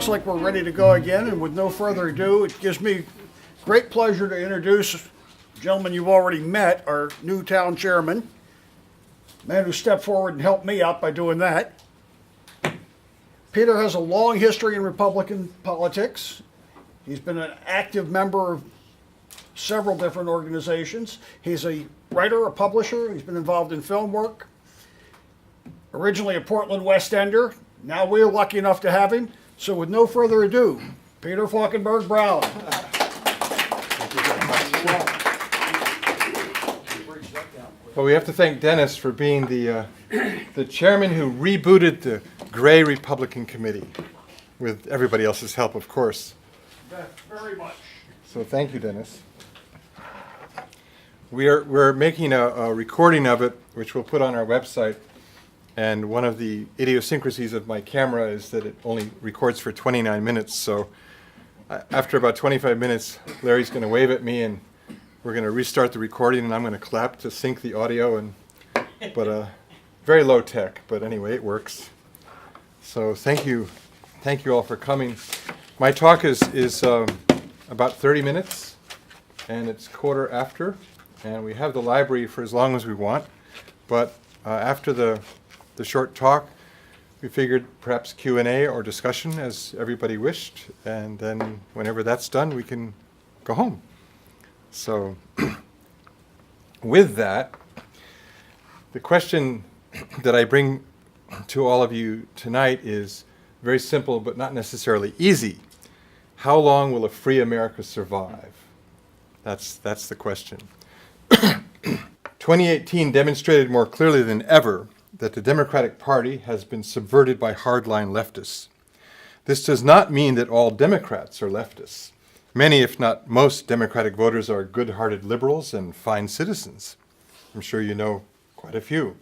looks like we're ready to go again, and with no further ado, it gives me great pleasure to introduce a gentleman you've already met, our new town chairman, man who stepped forward and helped me out by doing that. Peter has a long history in Republican politics. He's been an active member of several different organizations. He's a writer, a publisher. He's been involved in film work. Originally a Portland West Ender. Now we're lucky enough to have him. So with no further ado, Peter Fluckenberg Brown. Well, we have to thank Dennis for being the chairman who rebooted the Gray Republican Committee, with everybody else's help, of course. Very much. So thank you, Dennis. We're making a recording of it, which we'll put on our website. And one of the idiosyncrasies of my camera is that it only records for 29 minutes. So after about 25 minutes, Larry's going to wave at me, and we're going to restart the recording, and I'm going to clap to sync the audio. But very low tech, but anyway, it works. So thank you all for coming. My talk is about 30 minutes, and it's quarter after, and we have the library for as long as we want. But after the short talk, we figured perhaps Q&A or discussion as everybody wished, and then whenever that's done, we can go home. So with that, the question that I bring to all of you tonight is very simple but not necessarily easy. How long will a free America survive? That's the question. 2018 demonstrated more clearly than ever that the Democratic Party has been subverted by hardline leftists. This does not mean that all Democrats are leftists. Many, if not most, Democratic voters are good-hearted liberals and fine citizens. I'm sure you know quite a few.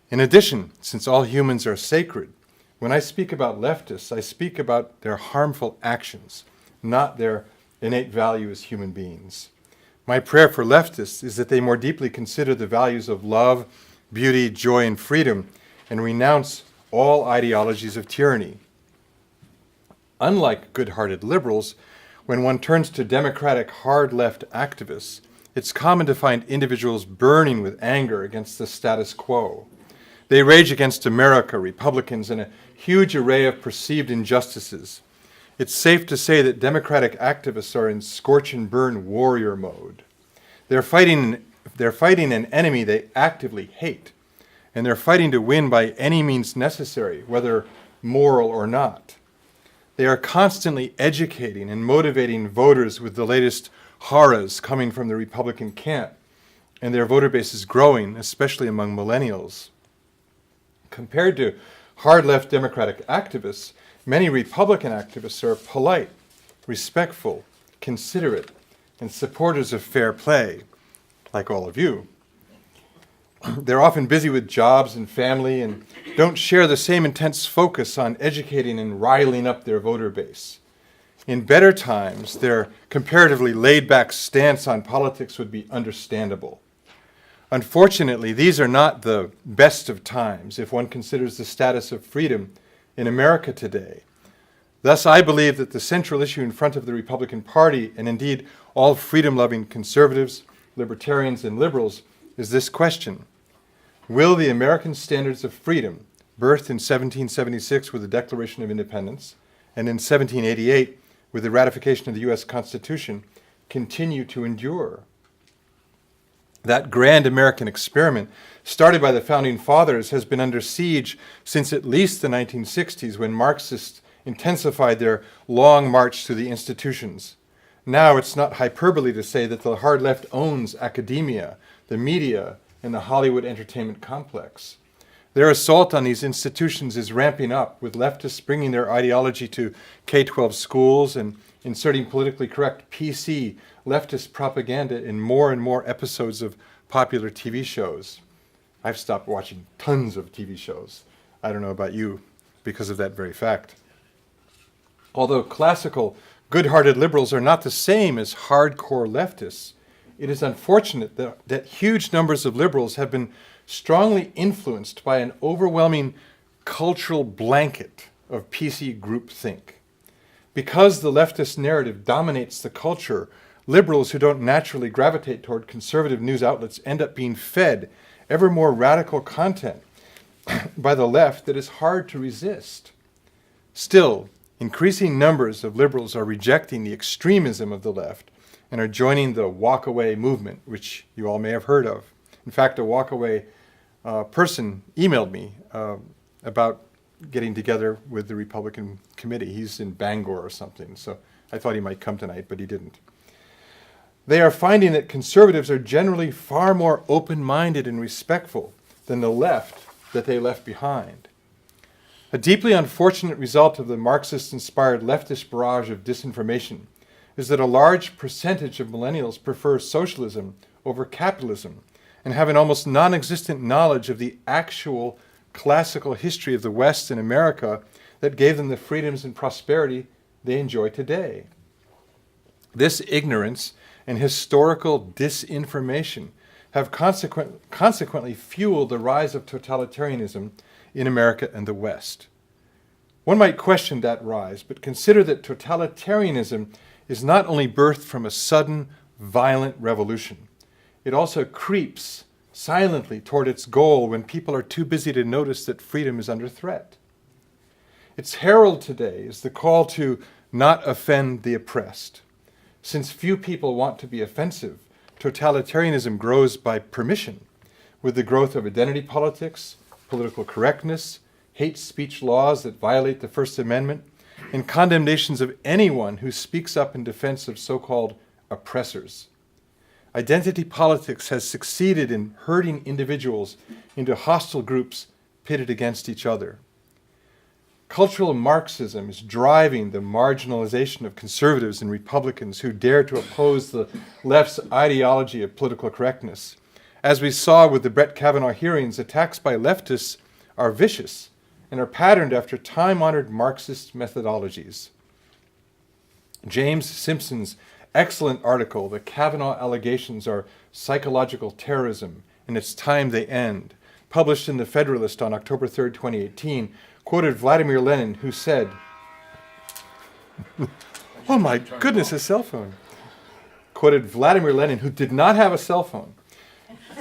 In addition, since all humans are sacred, when I speak about leftists, I speak about their harmful actions, not their innate value as human beings. My prayer for leftists is that they more deeply consider the values of love, beauty, joy, and freedom, and renounce all ideologies of tyranny. Unlike good-hearted liberals, when one turns to democratic hard-left activists, it's common to find individuals burning with anger against the status quo. They rage against America, Republicans, and a huge array of perceived injustices. It's safe to say that democratic activists are in scorch and burn warrior mode. They're fighting an enemy they actively hate, and they're fighting to win by any means necessary, whether moral or not. They are constantly educating and motivating voters with the latest horrors coming from the Republican camp, and their voter base is growing, especially among millennials. Compared to hard-left Democratic activists, many Republican activists are polite, respectful, considerate, and supporters of fair play, like all of you. They're often busy with jobs and family and don't share the same intense focus on educating and riling up their voter base. In better times, their comparatively laid-back stance on politics would be understandable. Unfortunately, these are not the best of times if one considers the status of freedom in America today. Thus, I believe that the central issue in front of the Republican Party, and indeed all freedom-loving conservatives, libertarians, and liberals, is this question: will the American standards of freedom, birthed in 1776 with the Declaration of Independence and in 1788 with the ratification of the U.S. Constitution, continue to endure? That grand American experiment, started by the Founding Fathers, has been under siege since at least the 1960s, when Marxists intensified their long march through the institutions. Now it's not hyperbole to say that the hard left owns academia, the media, and the Hollywood entertainment complex. Their assault on these institutions is ramping up, with leftists bringing their ideology to K-12 schools and inserting politically correct PC leftist propaganda in more and more episodes of popular TV shows. I've stopped watching tons of TV shows. I don't know about you, because of that very fact. Although classical, good-hearted liberals are not the same as hardcore leftists, it is unfortunate that huge numbers of liberals have been strongly influenced by an overwhelming cultural blanket of PC groupthink. Because the leftist narrative dominates the culture, liberals who don't naturally gravitate toward conservative news outlets end up being fed ever more radical content by the left that is hard to resist. Still, increasing numbers of liberals are rejecting the extremism of the left and are joining the walk-away movement, which you all may have heard of. In fact, a walk-away person emailed me about getting together with the Republican committee. He's in Bangor or something, so I thought he might come tonight, but he didn't. They are finding that conservatives are generally far more open-minded and respectful than the left that they left behind. A deeply unfortunate result of the Marxist-inspired leftist barrage of disinformation is that a large percentage of millennials prefer socialism over capitalism and have an almost non-existent knowledge of the actual classical history of the West and America that gave them the freedoms and prosperity they enjoy today. This ignorance and historical disinformation have consequently fueled the rise of totalitarianism in America and the West. One might question that rise, but consider that totalitarianism is not only birthed from a sudden, violent revolution, it also creeps silently toward its goal when people are too busy to notice that freedom is under threat. Its herald today is the call to not offend the oppressed. Since few people want to be offensive, totalitarianism grows by permission, with the growth of identity politics, political correctness, hate speech laws that violate the First Amendment, and condemnations of anyone who speaks up in defense of so-called oppressors. Identity politics has succeeded in herding individuals into hostile groups pitted against each other. Cultural Marxism is driving the marginalization of conservatives and Republicans who dare to oppose the left's ideology of political correctness. As we saw with the Brett Kavanaugh hearings, attacks by leftists are vicious and are patterned after time-honored Marxist methodologies. James Simpson's excellent article, "The Kavanaugh Allegations Are Psychological Terrorism, and It's Time They End," published in the Federalist on October 3rd, 2018, quoted Vladimir Lenin, who said, oh my goodness, a cell phone. Quoted Vladimir Lenin, who did not have a cell phone.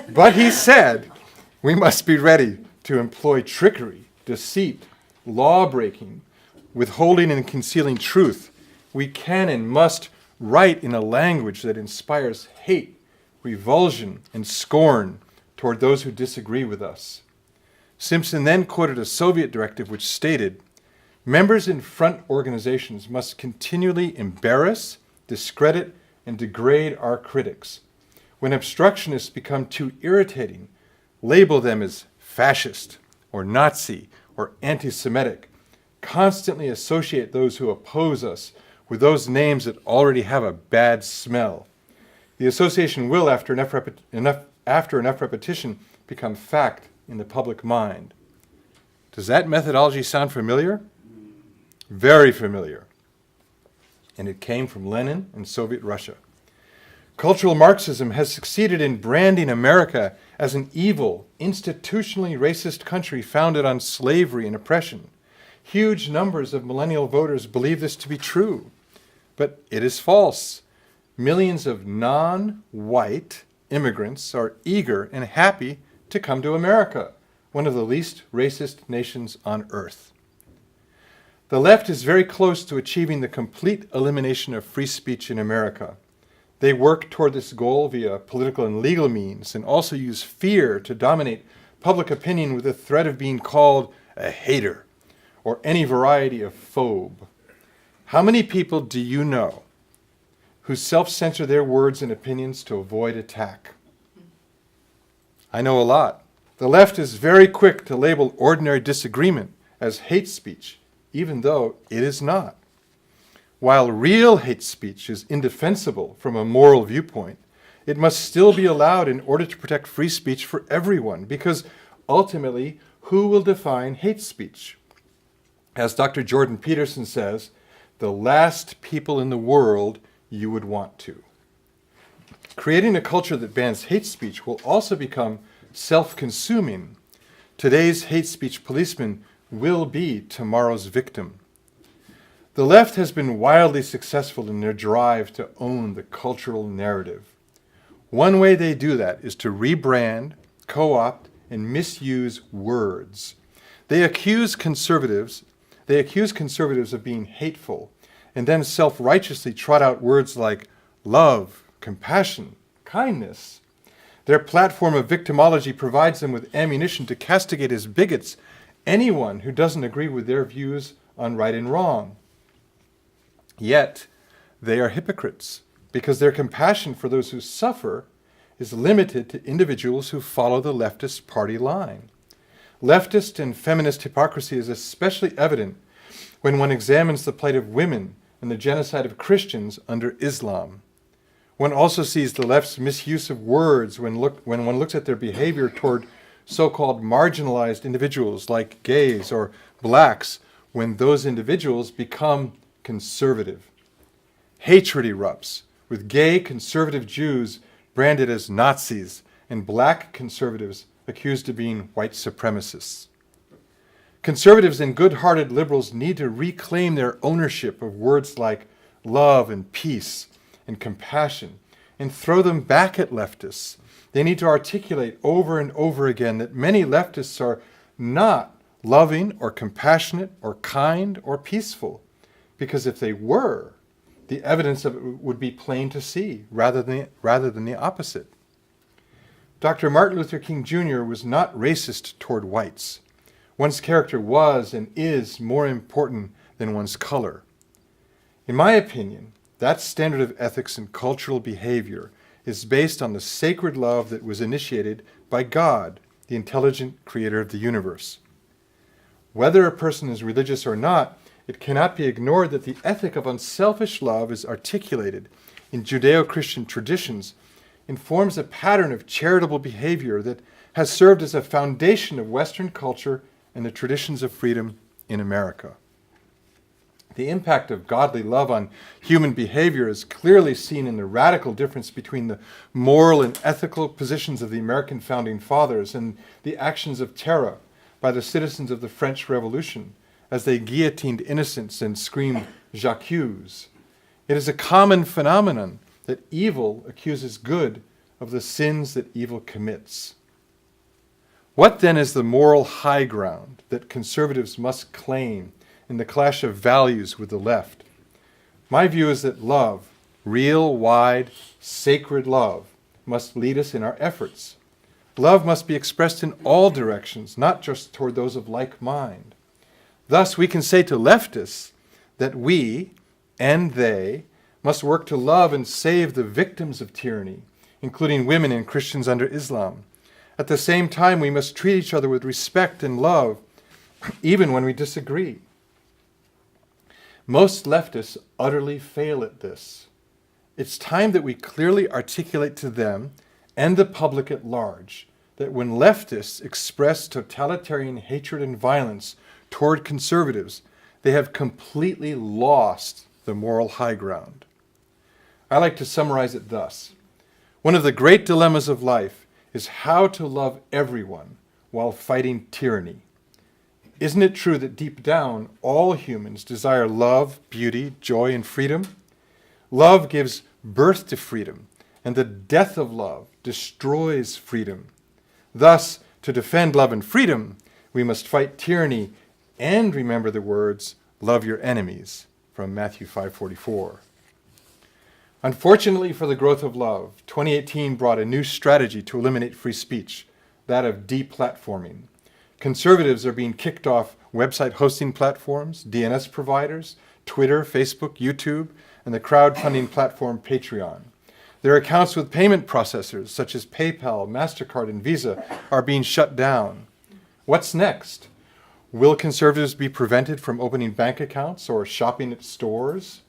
But he said, we must be ready to employ trickery, deceit, law-breaking, withholding and concealing truth. We can and must write in a language that inspires hate, revulsion, and scorn toward those who disagree with us. Simpson then quoted a Soviet directive which stated, members in front organizations must continually embarrass, discredit, and degrade our critics. When obstructionists become too irritating, label them as fascist or Nazi or anti-Semitic. Constantly associate those who oppose us with those names that already have a bad smell. The association will, after enough repetition, become fact in the public mind. Does that methodology sound familiar? Very familiar. And it came from Lenin and Soviet Russia. Cultural Marxism has succeeded in branding America as an evil, institutionally racist country founded on slavery and oppression. Huge numbers of millennial voters believe this to be true, but it is false. Millions of non-white immigrants are eager and happy to come to America, one of the least racist nations on earth. The left is very close to achieving the complete elimination of free speech in America. They work toward this goal via political and legal means and also use fear to dominate public opinion with the threat of being called a hater or any variety of phobe. How many people do you know who self-censor their words and opinions to avoid attack? I know a lot. The left is very quick to label ordinary disagreement as hate speech, even though it is not. While real hate speech is indefensible from a moral viewpoint, it must still be allowed in order to protect free speech for everyone, because ultimately, who will define hate speech? As Dr. Jordan Peterson says, the last people in the world you would want to. Creating a culture that bans hate speech will also become self-consuming. Today's hate speech policeman will be tomorrow's victim. The left has been wildly successful in their drive to own the cultural narrative. One way they do that is to rebrand, co-opt, and misuse words. They accuse conservatives of being hateful, and then self-righteously trot out words like love, compassion, kindness. Their platform of victimology provides them with ammunition to castigate as bigots anyone who doesn't agree with their views on right and wrong. Yet, they are hypocrites, because their compassion for those who suffer is limited to individuals who follow the leftist party line. Leftist and feminist hypocrisy is especially evident when one examines the plight of women and the genocide of Christians under Islam. One also sees the left's misuse of words when one looks at their behavior toward so-called marginalized individuals like gays or blacks, when those individuals become conservative. Hatred erupts, with gay conservative Jews branded as Nazis and black conservatives accused of being white supremacists. Conservatives and good-hearted liberals need to reclaim their ownership of words like love and peace and compassion and throw them back at leftists. They need to articulate over and over again that many leftists are not loving or compassionate or kind or peaceful, because if they were, the evidence of it would be plain to see rather than the opposite. Dr. Martin Luther King Jr. was not racist toward whites. One's character was and is more important than one's color. In my opinion, that standard of ethics and cultural behavior is based on the sacred love that was initiated by God, the intelligent creator of the universe. Whether a person is religious or not, it cannot be ignored that the ethic of unselfish love is articulated in Judeo-Christian traditions and forms a pattern of charitable behavior that has served as a foundation of Western culture and the traditions of freedom in America. The impact of godly love on human behavior is clearly seen in the radical difference between the moral and ethical positions of the American founding fathers and the actions of terror by the citizens of the French Revolution as they guillotined innocents and screamed "J'accuse." It is a common phenomenon that evil accuses good of the sins that evil commits. What then is the moral high ground that conservatives must claim in the clash of values with the left? My view is that love, real, wide, sacred love, must lead us in our efforts. Love must be expressed in all directions, not just toward those of like mind. Thus, we can say to leftists that we and they must work to love and save the victims of tyranny, including women and Christians under Islam. At the same time, we must treat each other with respect and love, even when we disagree. Most leftists utterly fail at this. It's time that we clearly articulate to them and the public at large that when leftists express totalitarian hatred and violence toward conservatives, they have completely lost the moral high ground. I like to summarize it thus. One of the great dilemmas of life is how to love everyone while fighting tyranny. Isn't it true that deep down, all humans desire love, beauty, joy, and freedom? Love gives birth to freedom, and the death of love destroys freedom. Thus, to defend love and freedom, we must fight tyranny and remember the words, "Love your enemies," from Matthew 5:44. Unfortunately for the growth of love, 2018 brought a new strategy to eliminate free speech, that of deplatforming. Conservatives are being kicked off website hosting platforms, DNS providers, Twitter, Facebook, YouTube, and the crowdfunding platform Patreon. Their accounts with payment processors such as PayPal, MasterCard, and Visa are being shut down. What's next? Will conservatives be prevented from opening bank accounts or shopping at stores?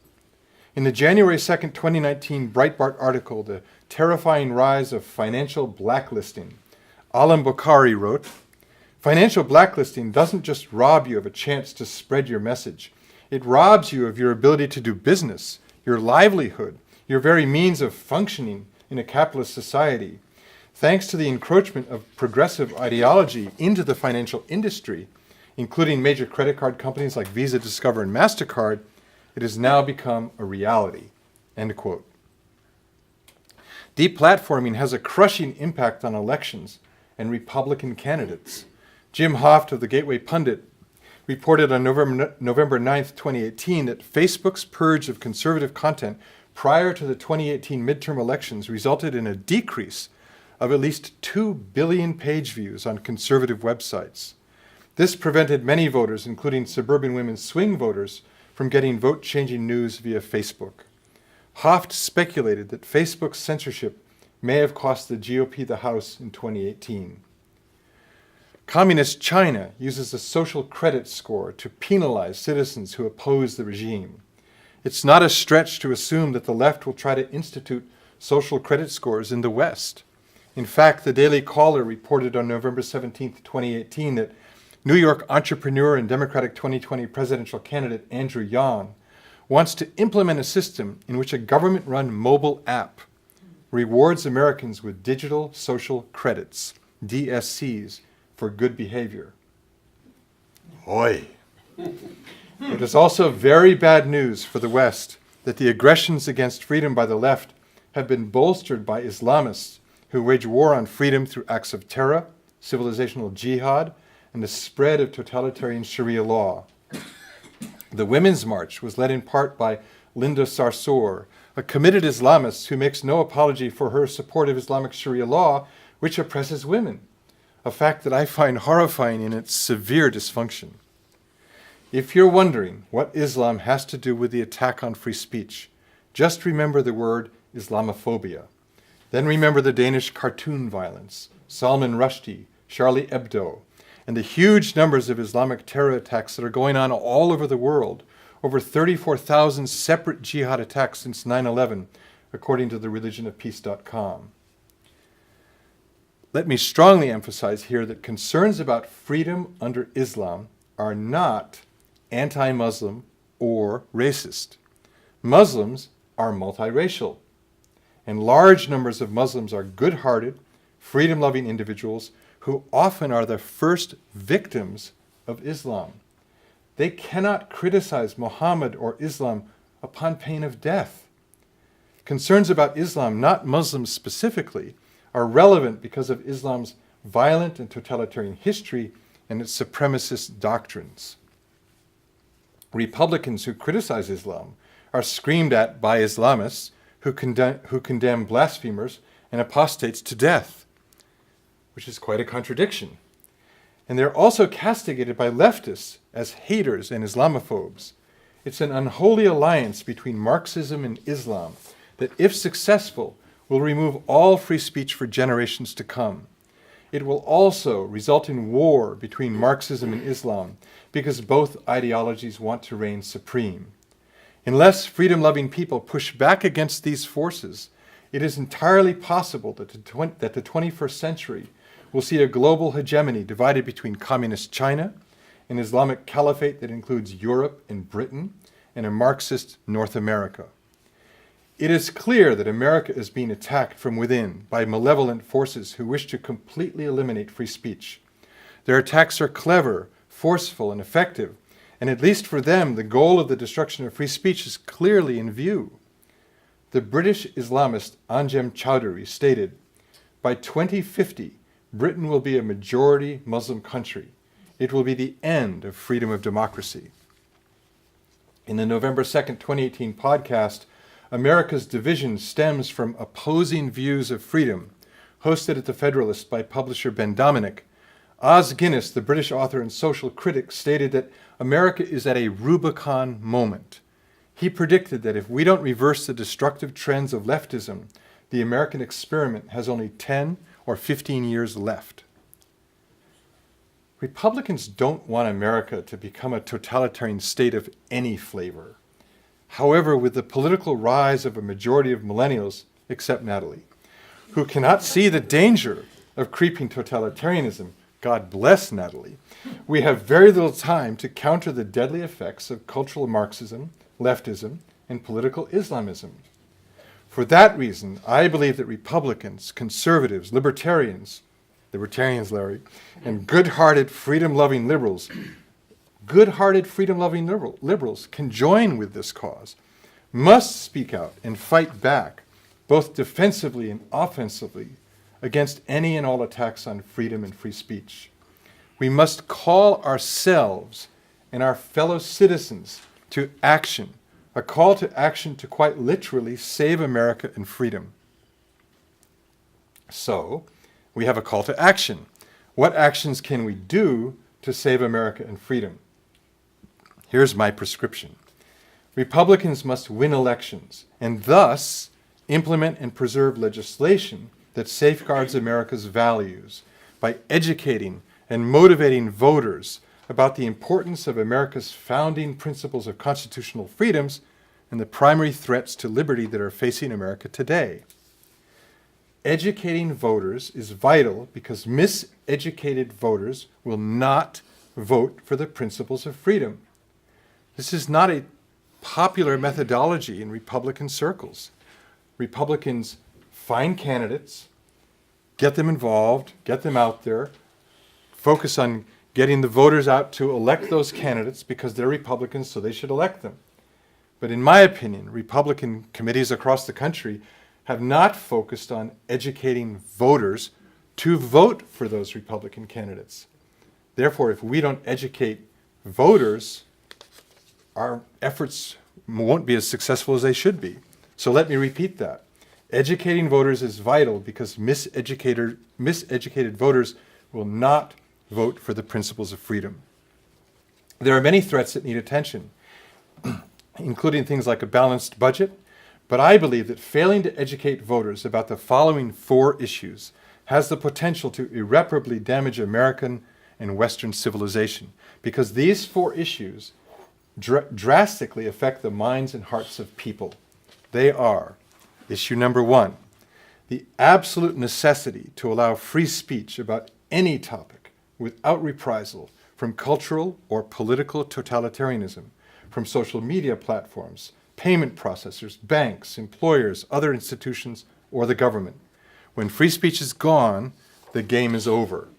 In the January 2nd, 2019 Breitbart article, The Terrifying Rise of Financial Blacklisting, Alam Bukhari wrote, "Financial blacklisting doesn't just rob you of a chance to spread your message. It robs you of your ability to do business, your livelihood, your very means of functioning in a capitalist society. Thanks to the encroachment of progressive ideology into the financial industry, including major credit card companies like Visa, Discover, and MasterCard, It has now become a reality." End quote. Deplatforming has a crushing impact on elections and Republican candidates. Jim Hoft of the Gateway Pundit reported on November 9th, 2018, that Facebook's purge of conservative content prior to the 2018 midterm elections resulted in a decrease of at least 2 billion page views on conservative websites. This prevented many voters, including suburban women swing voters, from getting vote-changing news via Facebook. Hoft speculated that Facebook's censorship may have cost the GOP the House in 2018. Communist China uses a social credit score to penalize citizens who oppose the regime. It's not a stretch to assume that the left will try to institute social credit scores in the West. In fact, the Daily Caller reported on November 17, 2018, that New York entrepreneur and Democratic 2020 presidential candidate Andrew Yang wants to implement a system in which a government-run mobile app rewards Americans with digital social credits, DSCs, for good behavior. Oi! It is also very bad news for the West that the aggressions against freedom by the left have been bolstered by Islamists who wage war on freedom through acts of terror, civilizational jihad, and the spread of totalitarian Sharia law. The Women's March was led in part by Linda Sarsour, a committed Islamist who makes no apology for her support of Islamic Sharia law, which oppresses women, a fact that I find horrifying in its severe dysfunction. If you're wondering what Islam has to do with the attack on free speech, just remember the word Islamophobia. Then remember the Danish cartoon violence, Salman Rushdie, Charlie Hebdo, and the huge numbers of Islamic terror attacks that are going on all over the world. Over 34,000 separate jihad attacks since 9/11, according to the religionofpeace.com. Let me strongly emphasize here that concerns about freedom under Islam are not anti-Muslim or racist. Muslims are multiracial, and large numbers of Muslims are good-hearted, freedom-loving individuals who often are the first victims of Islam. They cannot criticize Muhammad or Islam upon pain of death. Concerns about Islam, not Muslims specifically, are relevant because of Islam's violent and totalitarian history and its supremacist doctrines. Republicans who criticize Islam are screamed at by Islamists who condemn blasphemers and apostates to death, which is quite a contradiction. And they're also castigated by leftists as haters and Islamophobes. It's an unholy alliance between Marxism and Islam that, if successful, will remove all free speech for generations to come. It will also result in war between Marxism and Islam because both ideologies want to reign supreme. Unless freedom-loving people push back against these forces, it is entirely possible that the 21st century will see a global hegemony divided between communist China, an Islamic caliphate that includes Europe and Britain, and a Marxist North America. It is clear that America is being attacked from within by malevolent forces who wish to completely eliminate free speech. Their attacks are clever, forceful, and effective, and at least for them, the goal of the destruction of free speech is clearly in view. The British Islamist Anjem Choudary stated, "By 2050, Britain will be a majority Muslim country. It will be the end of freedom of democracy." In the November 2nd, 2018 podcast, America's Division Stems from Opposing Views of Freedom, hosted at the Federalist by publisher Ben Domenech, Os Guinness, the British author and social critic, stated that America is at a Rubicon moment. He predicted that if we don't reverse the destructive trends of leftism, the American experiment has only 10 or 15 years left. Republicans don't want America to become a totalitarian state of any flavor. However, with the political rise of a majority of millennials, except Natalie, who cannot see the danger of creeping totalitarianism, God bless Natalie, we have very little time to counter the deadly effects of cultural Marxism, leftism, and political Islamism. For that reason, I believe that Republicans, conservatives, libertarians, Larry, and good-hearted, freedom-loving liberals good-hearted, freedom-loving liberals can join with this cause, must speak out and fight back, both defensively and offensively, against any and all attacks on freedom and free speech. We must call ourselves and our fellow citizens to action, a call to action to quite literally save America and freedom. So, we have a call to action. What actions can we do to save America and freedom? Here's my prescription. Republicans must win elections and thus implement and preserve legislation that safeguards America's values by educating and motivating voters about the importance of America's founding principles of constitutional freedoms and the primary threats to liberty that are facing America today. Educating voters is vital because miseducated voters will not vote for the principles of freedom. This is not a popular methodology in Republican circles. Republicans find candidates, get them involved, get them out there, focus on getting the voters out to elect those candidates because they're Republicans, so they should elect them. But in my opinion, Republican committees across the country have not focused on educating voters to vote for those Republican candidates. Therefore, if we don't educate voters, our efforts won't be as successful as they should be. So let me repeat that. Educating voters is vital because miseducated voters will not vote for the principles of freedom. There are many threats that need attention, including things like a balanced budget, but I believe that failing to educate voters about the following 4 issues has the potential to irreparably damage American and Western civilization, because these 4 issues drastically affect the minds and hearts of people. They are: issue number 1, the absolute necessity to allow free speech about any topic without reprisal from cultural or political totalitarianism, from social media platforms, payment processors, banks, employers, other institutions, or the government. When free speech is gone, the game is over.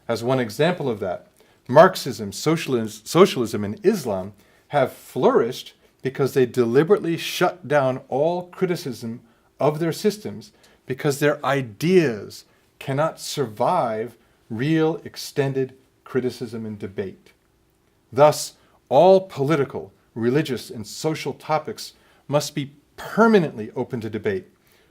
As one example of that, Marxism, socialism, and Islam have flourished because they deliberately shut down all criticism of their systems because their ideas cannot survive real extended criticism and debate. Thus, all political, religious, and social topics must be permanently open to debate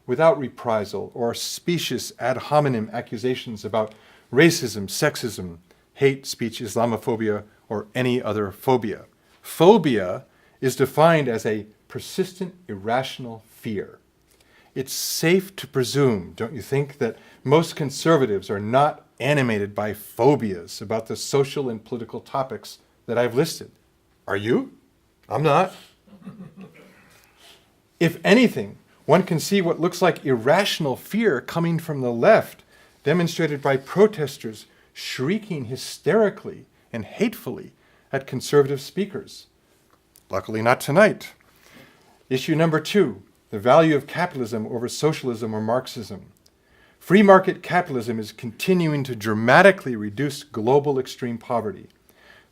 without reprisal or specious ad hominem accusations about racism, sexism, hate speech, Islamophobia, or any other phobia. Phobia is defined as a persistent, irrational fear. It's safe to presume, don't you think, that most conservatives are not animated by phobias about the social and political topics that I've listed. Are you? I'm not. If anything, one can see what looks like irrational fear coming from the left, demonstrated by protesters shrieking hysterically and hatefully at conservative speakers. Luckily not tonight. Issue number 2, the value of capitalism over socialism or Marxism. Free market capitalism is continuing to dramatically reduce global extreme poverty.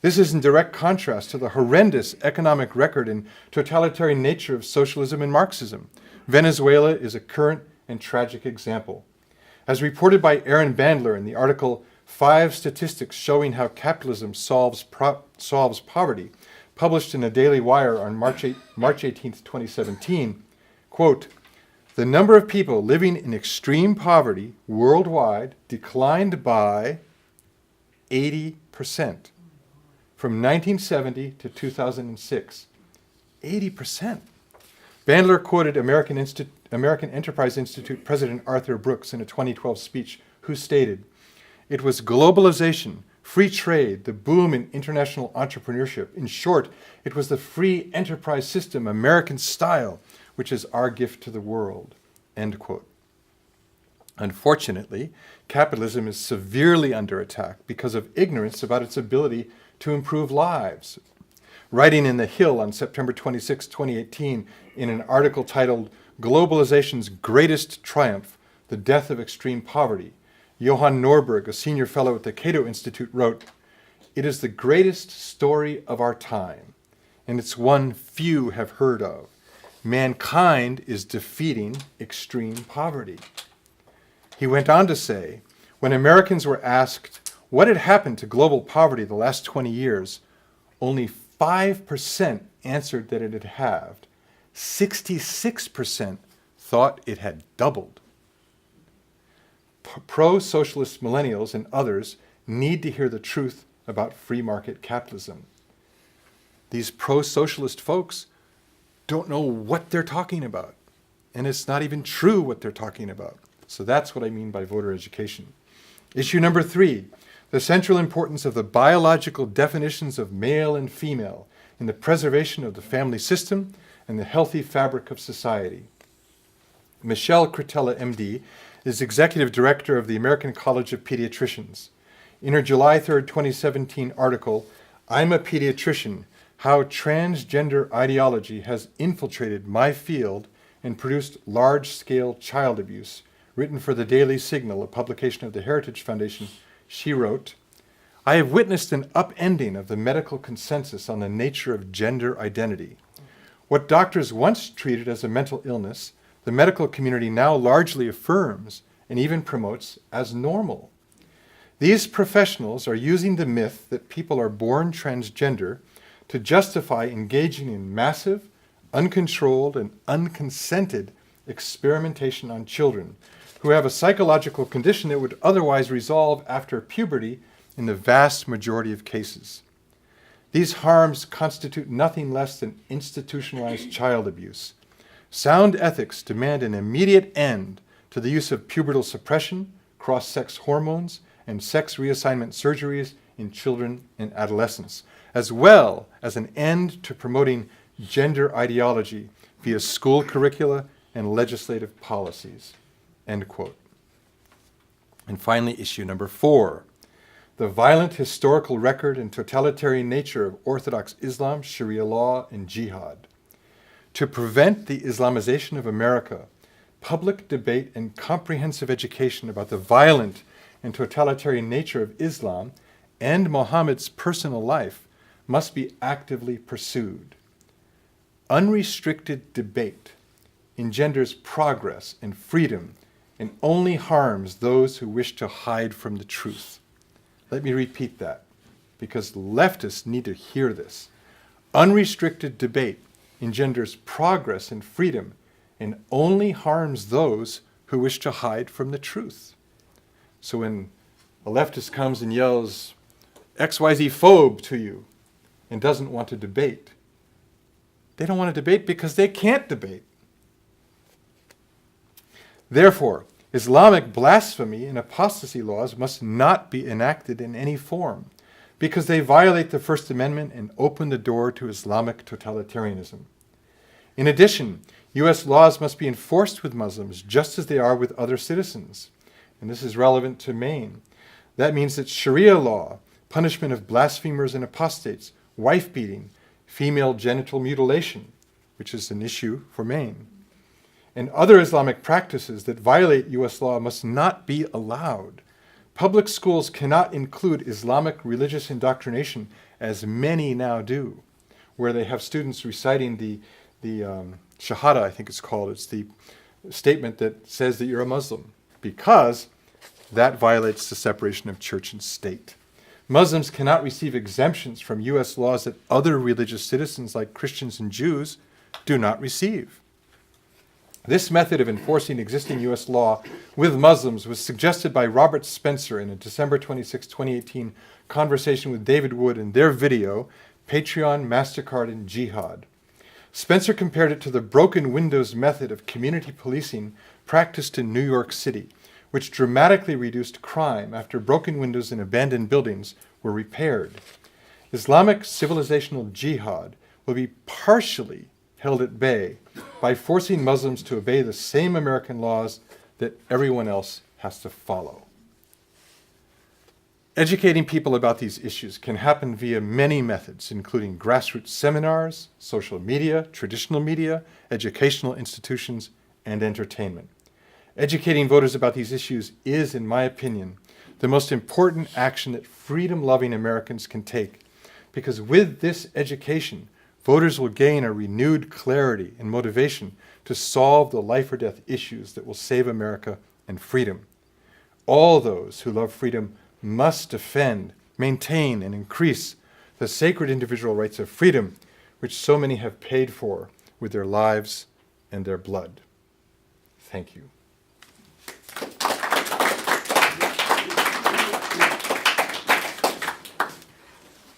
This is in direct contrast to the horrendous economic record and totalitarian nature of socialism and Marxism. Venezuela is a current and tragic example. As reported by Aaron Bandler in the article 5 Statistics Showing How Capitalism Solves Poverty, published in a Daily Wire on March 18, 2017, quote, "The number of people living in extreme poverty worldwide declined by 80% from 1970 to 2006. 80%. Bandler quoted American Enterprise Institute President Arthur Brooks in a 2012 speech, who stated, "It was globalization, free trade, the boom in international entrepreneurship. In short, it was the free enterprise system, American style, which is our gift to the world." End quote. Unfortunately, capitalism is severely under attack because of ignorance about its ability to improve lives. Writing in The Hill on September 26, 2018, in an article titled "Globalization's Greatest Triumph, the Death of Extreme Poverty," Johan Norberg, a senior fellow at the Cato Institute, wrote, It is the greatest story of our time, and it's one few have heard of. Mankind is defeating extreme poverty. He went on to say, when Americans were asked what had happened to global poverty the last 20 years, only 5% answered that it had halved. 66% thought it had doubled. Pro-socialist millennials and others need to hear the truth about free market capitalism. These pro-socialist folks don't know what they're talking about, and it's not even true what they're talking about. So that's what I mean by voter education. Issue number 3, the central importance of the biological definitions of male and female in the preservation of the family system and the healthy fabric of society. Michelle Cretella, MD, is Executive Director of the American College of Pediatricians. In her July 3, 2017 article, I'm a Pediatrician, How Transgender Ideology Has Infiltrated My Field and Produced Large-Scale Child Abuse, written for the Daily Signal, a publication of the Heritage Foundation, she wrote, I have witnessed an upending of the medical consensus on the nature of gender identity. What doctors once treated as a mental illness, the medical community now largely affirms and even promotes as normal. These professionals are using the myth that people are born transgender to justify engaging in massive, uncontrolled, and unconsented experimentation on children who have a psychological condition that would otherwise resolve after puberty in the vast majority of cases. These harms constitute nothing less than institutionalized child abuse. Sound ethics demand an immediate end to the use of pubertal suppression, cross-sex hormones, and sex reassignment surgeries in children and adolescents, as well as an end to promoting gender ideology via school curricula and legislative policies. End quote. And finally, issue number 4, the violent historical record and totalitarian nature of Orthodox Islam, Sharia law, and jihad. To prevent the Islamization of America, public debate and comprehensive education about the violent and totalitarian nature of Islam and Muhammad's personal life must be actively pursued. Unrestricted debate engenders progress and freedom and only harms those who wish to hide from the truth. Let me repeat that, because leftists need to hear this. Unrestricted debate engenders progress and freedom and only harms those who wish to hide from the truth. So when a leftist comes and yells XYZ phobe to you and doesn't want to debate, they don't want to debate because they can't debate. Therefore, Islamic blasphemy and apostasy laws must not be enacted in any form because they violate the First Amendment and open the door to Islamic totalitarianism. In addition, U.S. laws must be enforced with Muslims just as they are with other citizens. And this is relevant to Maine. That means that Sharia law, punishment of blasphemers and apostates, wife beating, female genital mutilation, which is an issue for Maine, and other Islamic practices that violate U.S. law must not be allowed. Public schools cannot include Islamic religious indoctrination, as many now do, where they have students reciting the Shahada, I think it's called. It's the statement that says that you're a Muslim, because that violates the separation of church and state. Muslims cannot receive exemptions from U.S. laws that other religious citizens like Christians and Jews do not receive. This method of enforcing existing U.S. law with Muslims was suggested by Robert Spencer in a December 26, 2018 conversation with David Wood in their video, Patreon, MasterCard, and Jihad. Spencer compared it to the broken windows method of community policing practiced in New York City, which dramatically reduced crime after broken windows in abandoned buildings were repaired. Islamic civilizational jihad will be partially held at bay by forcing Muslims to obey the same American laws that everyone else has to follow. Educating people about these issues can happen via many methods, including grassroots seminars, social media, traditional media, educational institutions, and entertainment. Educating voters about these issues is, in my opinion, the most important action that freedom-loving Americans can take, because with this education, voters will gain a renewed clarity and motivation to solve the life or death issues that will save America and freedom. All those who love freedom must defend, maintain, and increase the sacred individual rights of freedom, which so many have paid for with their lives and their blood. Thank you.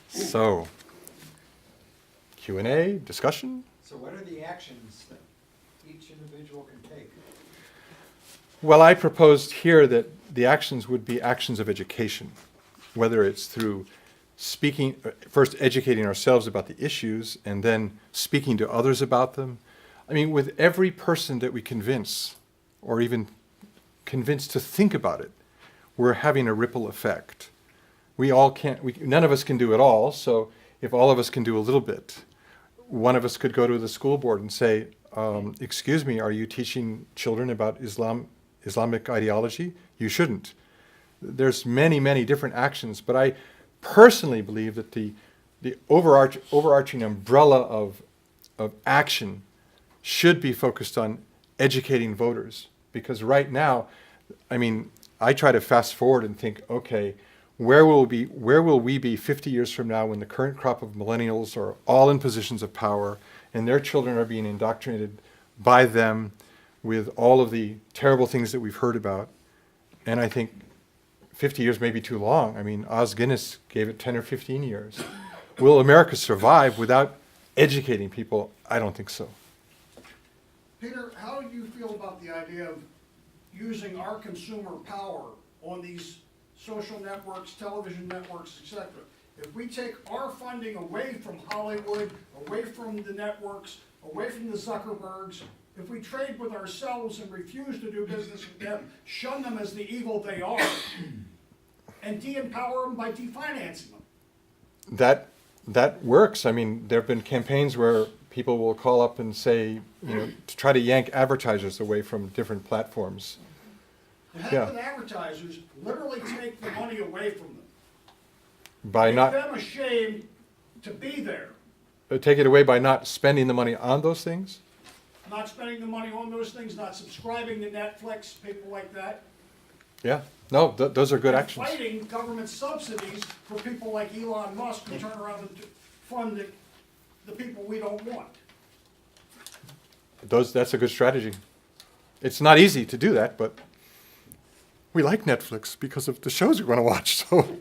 So, Q&A, discussion? So what are the actions that each individual can take? Well, I proposed here that the actions would be actions of education, whether it's through speaking, first educating ourselves about the issues and then speaking to others about them. I mean, with every person that we convince, or even convince to think about it, we're having a ripple effect. We all can't, none of us can do it all, so if all of us can do a little bit, one of us could go to the school board and say, excuse me, are you teaching children about Islamic ideology? You shouldn't. There's many, many different actions, but I personally believe that the overarching umbrella of action should be focused on educating voters. Because right now, I mean, I try to fast forward and think, okay, where will we be 50 years from now when the current crop of millennials are all in positions of power and their children are being indoctrinated by them with all of the terrible things that we've heard about? And I think 50 years may be too long. I mean, Guinness gave it 10 or 15 years. Will America survive without educating people? I don't think so. Peter, how do you feel about the idea of using our consumer power on these social networks, television networks, etc.? If we take our funding away from Hollywood, away from the networks, away from the Zuckerbergs, if we trade with ourselves and refuse to do business with them, shun them as the evil they are, and de-empower them by definancing them. That works. I mean, there have been campaigns where people will call up and say, to try to yank advertisers away from different platforms. The heck with advertisers, literally take the money away from them. By Make not them ashamed to be there. take it away by not spending the money on those things. Not spending the money on those things, not subscribing to Netflix, people like that. Yeah. No, those are good And actions. fighting government subsidies for people like Elon Musk who turn around and fund the people we don't want. That's a good strategy. It's not easy to do that, but we like Netflix because of the shows we want to watch. So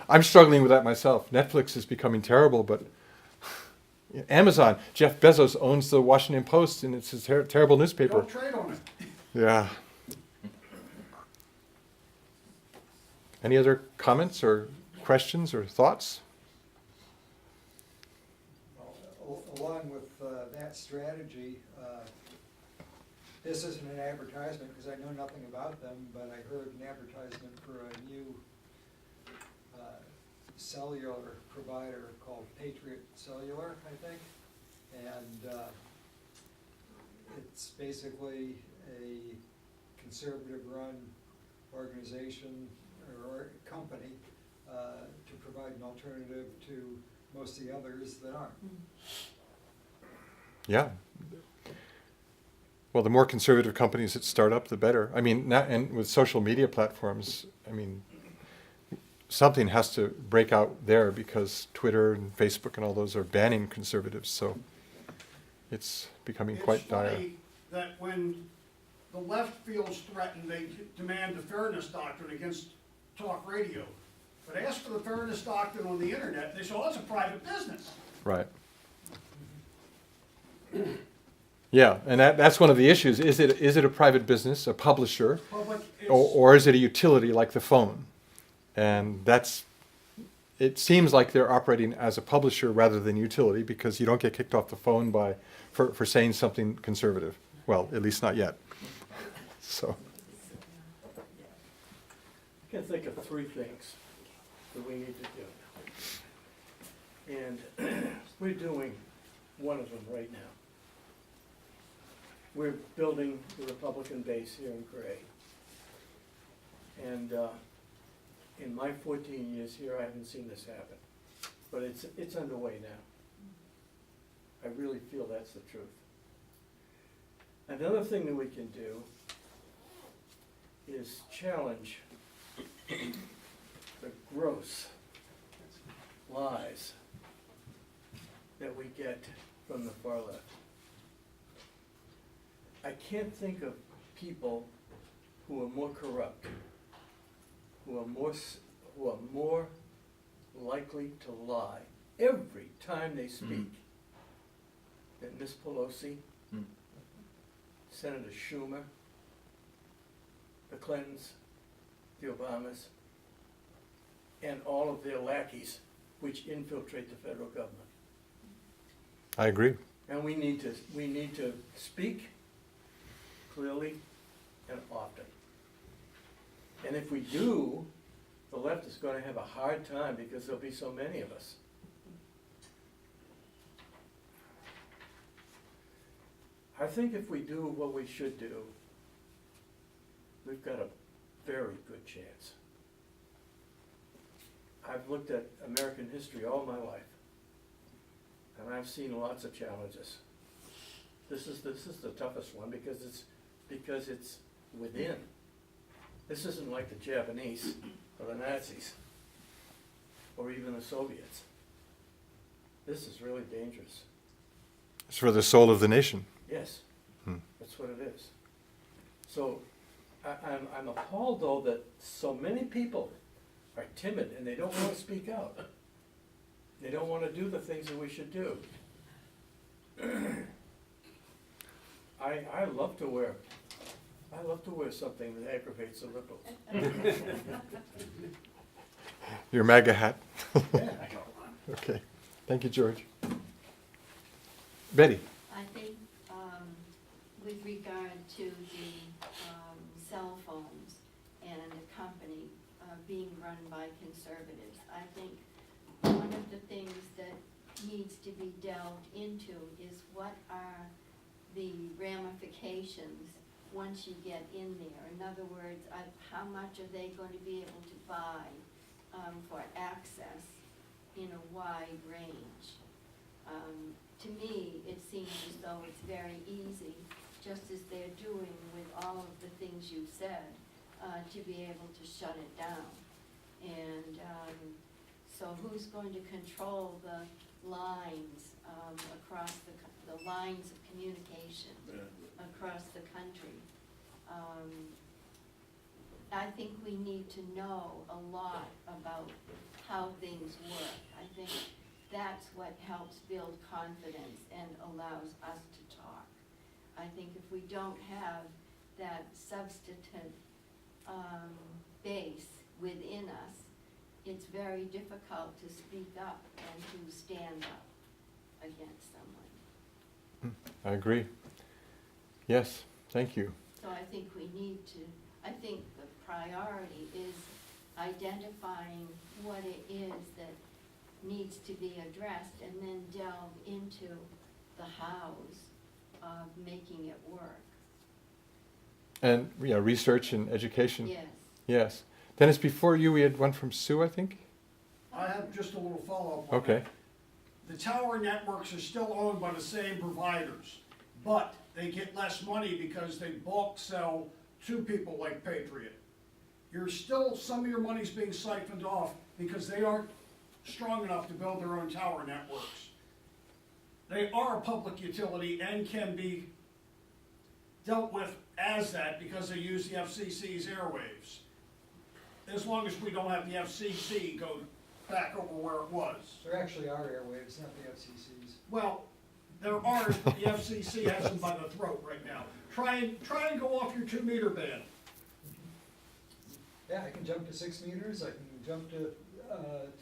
I'm struggling with that myself. Netflix is becoming terrible, but Amazon, Jeff Bezos owns the Washington Post, and it's a terrible newspaper. Don't trade on it. Yeah. Any other comments or questions or thoughts? Well, along with that strategy, this isn't an advertisement because I know nothing about them, but I heard an advertisement for a new cellular provider called Patriot Cellular, I think. And it's basically a conservative-run organization or company to provide an alternative to most of the others that aren't. Yeah. Well, the more conservative companies that start up, the better. I mean, and with social media platforms, I mean, something has to break out there because Twitter and Facebook and all those are banning conservatives. So it's becoming quite dire. It's funny that when the left feels threatened, they demand the fairness doctrine against talk radio. But ask for the fairness doctrine on the internet, they say, oh, it's a private business. Right. Yeah, and that's one of the issues. Is it a private business, a publisher, or is it a utility like the phone? And it seems like they're operating as a publisher rather than utility because you don't get kicked off the phone for saying something conservative. Well, at least not yet. So. I can think of three things that we need to do. And we're doing one of them right now. We're building the Republican base here in Gray. And in my 14 years here, I haven't seen this happen. But it's underway now. I really feel that's the truth. Another thing that we can do is challenge the gross lies that we get from the far left. I can't think of people who are more corrupt, who are more likely to lie every time they speak than Miss Pelosi, Senator Schumer, the Clintons, the Obamas, and all of their lackeys which infiltrate the federal government. I agree. And we need to speak clearly and often. And if we do, the left is going to have a hard time because there'll be so many of us. I think if we do what we should do, we've got a very good chance. I've looked at American history all my life, and I've seen lots of challenges. This is the toughest one because it's within. This isn't like the Japanese or the Nazis or even the Soviets. This is really dangerous. It's for the soul of the nation. Yes, that's what it is. So I'm appalled, though, that so many people are timid and they don't want to speak out. They don't want to do the things that we should do. I love to wear something that aggravates the liberals. Your MAGA hat. Yeah. Okay. Thank you, George. Betty. I think with regard to the cell phones and a company being run by conservatives, I think one of the things that needs to be delved into is what are the ramifications once you get in there. In other words, how much are they going to be able to buy for access in a wide range? To me, it seems as though it's very easy, just as they're doing with all of the things you've said, to be able to shut it down. And so who's going to control the lines across the lines of communication across the country? I think we need to know a lot about how things work. I think that's what helps build confidence and allows us to talk. I think if we don't have that substantive base within us, it's very difficult to speak up and to stand up against someone. I agree. Yes, thank you. So I think I think the priority is identifying what it is that needs to be addressed and then delve into the hows of making it work. And research and education. Yes. Yes. Dennis, before you, we had one from Sue, I think? I have just a little follow-up on Okay. that. The tower networks are still owned by the same providers, but they get less money because they bulk sell to people like Patriot. Some of your money's being siphoned off because they aren't strong enough to build their own tower networks. They are a public utility and can be dealt with as that because they use the FCC's airwaves. As long as we don't have the FCC go back over where it was. There actually are airwaves, not the FCC's. Well, there are, the FCC has them by the throat right now. Try and go off your 2-meter band. Yeah, I can jump to 6 meters, I can jump to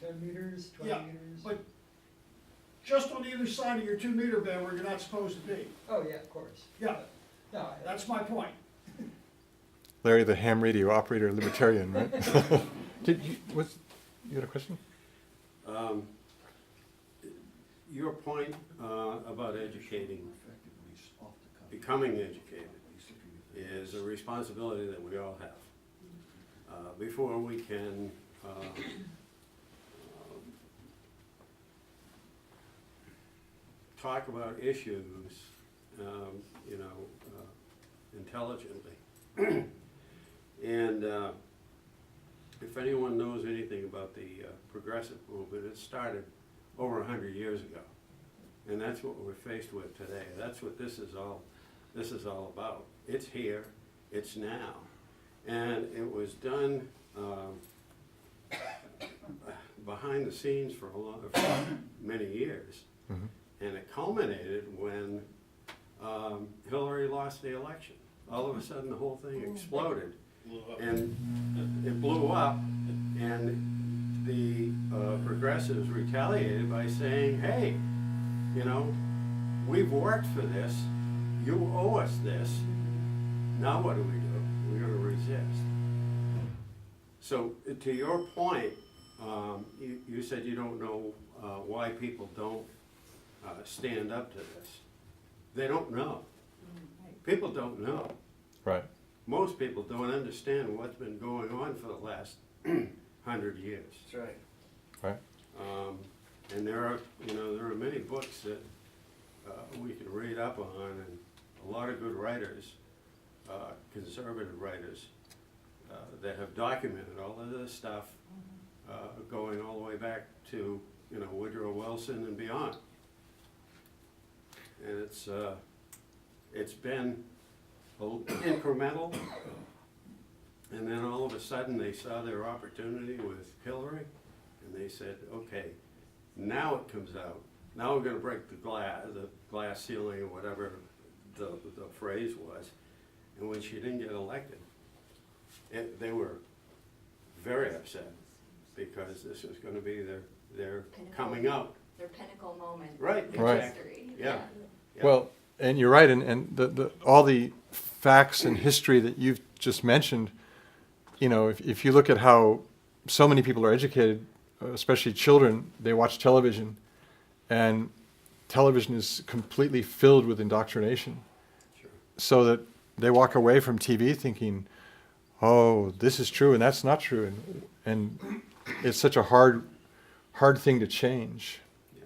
10 meters, 20 Yeah, meters. but just on either side of your 2-meter band where you're not supposed to be. Oh, yeah, of course. Yeah, No, that's my point. Larry, the ham radio operator, libertarian, right? You had a question? Your point about educating, becoming educated, is a responsibility that we all have. Before we can talk about issues, you know, intelligently. And if anyone knows anything about the progressive movement, it started over 100 years ago. And that's what we're faced with today. That's what this is all about. It's here, it's now. And it was done behind the scenes for many years. Mhm. And it culminated when Hillary lost the election. All of a sudden, the whole thing exploded. And it blew up, and the progressives retaliated by saying, hey, you know, we've worked for this, you owe us this, now what do? We're going to resist. So to your point, you said you don't know why people don't stand up to this. They don't know. People don't know. Right. Most people don't understand what's been going on for the last 100 years. That's right. Right. And there are many books that we can read up on, and a lot of good writers, conservative writers, that have documented all of this stuff, going all the way back to, you know, Woodrow Wilson and beyond. And it's been incremental, and then all of a sudden they saw their opportunity with Hillary, and they said, okay, now it comes out. Now we're going to break the glass ceiling, or whatever the phrase was. And when she didn't get elected, they were very upset, because this was going to be their coming out. Their pinnacle moment. Right, in Right. history. Yeah. Yeah. Well, and you're right, and all the facts and history that you've just mentioned, you know, if you look at how so many people are educated, especially children, they watch television, and television is completely filled with indoctrination, Sure. so that they walk away from TV thinking, oh, this is true and that's not true, and it's such a hard thing to change. Yeah.